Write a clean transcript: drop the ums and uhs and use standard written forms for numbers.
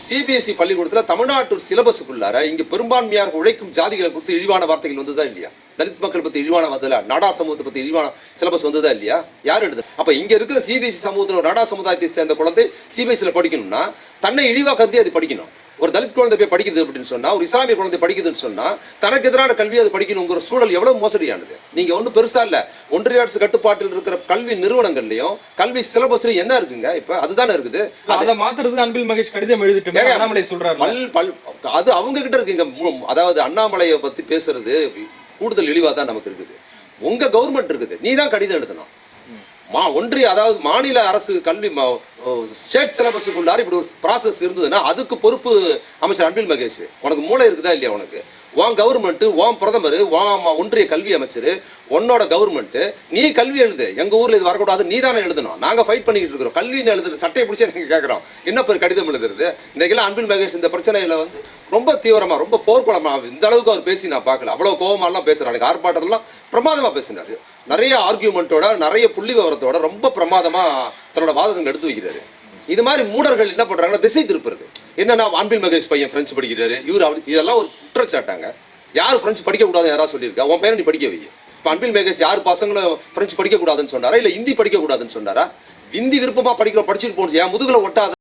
CBSE பள்ளிக்கூடத்துல தமிழ்நாட்டு சிலபஸுக்குள்ளார இங்க பெரும்பான்மையாக உழைக்கும் ஜாதிகளை குறித்து இழிவான வார்த்தைகள் வந்ததா இல்லையா? தலித் மக்கள் பத்தி இழிவான வந்ததுல, நாடா சமூகத்தை பத்தி இழிவான சிலபஸ் வந்ததா இல்லையா? யார் எடுத்து? அப்ப இங்க இருக்கிற சிபிஎஸ்இ சமூகத்துல நாடா சமுதாயத்தை சேர்ந்த குழந்தை சிபிஎஸ்இல படிக்கணும்னா தன்னை இழிவா கருதி அது படிக்கணும். ஒரு தலித் குழந்தை போய் படிக்குது அப்படின்னு சொன்னா, ஒரு இஸ்லாமிய குழந்தை படிக்குதுன்னு சொன்னா, தனக்கு எதிரான கல்வி அது படிக்கணுங்கிற சூழல் எவ்வளவு மோசடியானது. நீங்க ஒன்றும் பெருசா இல்ல, ஒன்றிய அரசு கட்டுப்பாட்டில் இருக்கிற கல்வி நிறுவனங்கள்லயும் கல்வி சிலபஸ்லயும் என்ன இருக்குங்க? இப்ப அதுதானே இருக்குது. அதை மாத்துறதுக்கு அன்பில் மகேஷ் கடிதம் எழுதிட்டு அண்ணாமலை சொல்றாரு. அது அவங்க கிட்ட இருக்குங்க. அதாவது அண்ணாமலையை பத்தி பேசுறது கூடுதல் இழிவா தான் நமக்கு இருக்குது. உங்க கவர்மெண்ட் இருக்குது, நீ தான் கடிதம் எழுதணும். ஒன்றிய அதாவது மாநில அரசு கல்வி ஸ்டேட் சிலபஸுக்குள்ளார இப்படி ஒரு ப்ராசஸ் இருந்ததுன்னா அதுக்கு பொறுப்பு அமைச்சர் அன்பில் மகேஷ். உனக்கு மூளை இருக்குதா இல்லையா? உனக்கு உன் கவர்மெண்ட், உன் பிரதமர், ஒன்றிய கல்வி அமைச்சர், உன்னோட கவர்மெண்ட், நீ கல்வி எழுது. எங்க ஊர்ல இது வரக்கூடாது, நீ தானே எழுதணும். நாங்க ஃபைட் பண்ணிக்கிட்டு இருக்கிறோம். கல்வின்னு எழுதுறது சட்டையை பிடிச்சி நாங்க கேட்கிறோம். என்ன பேர் கடிதம் எழுதுறது? இன்றைக்கெல்லாம் அன்பில் மகேஷ் இந்த பிரச்சனையில வந்து ரொம்ப தீவிரமா, ரொம்ப போர்க்குளமா, இந்த அளவுக்கு அவர் பேசி நான் பார்க்கல. அவ்வளவு கோபமாலாம் பேசுறாரு. ஆர்ப்பாட்டத்தெல்லாம் பிரமாதமா பேசினாரு. நிறைய ஆர்கியூமெண்ட்டோட, நிறைய புள்ளி விவரத்தோட ரொம்ப பிரமாதமா தன்னோட வாதங்கள் எடுத்து வைக்கிறாரு. இது மாதிரி மூடர்கள் என்ன பண்றாங்கன்னா திசை திருப்புறது. என்னன்னா அன்பில் மகேஷ் பையன் பிரெஞ்சு படிக்கிறாரு, இதெல்லாம் ஒரு குற்றச்சாட்டாங்க. யார் பிரெஞ்சு படிக்க கூடாது யாராவது சொல்லியிருக்கா? உன் பையனை நீ படிக்க வை. இப்ப அன்பில் மகேஷ் யார் பசங்களும் பிரெஞ்சு படிக்க கூடாதுன்னு சொன்னாரா? இல்ல ஹிந்தி படிக்க கூடாதுன்னு சொன்னாரா? ஹிந்தி விருப்பமா படிச்சுட்டு போச்சு. என் முதுகுல ஒட்டாத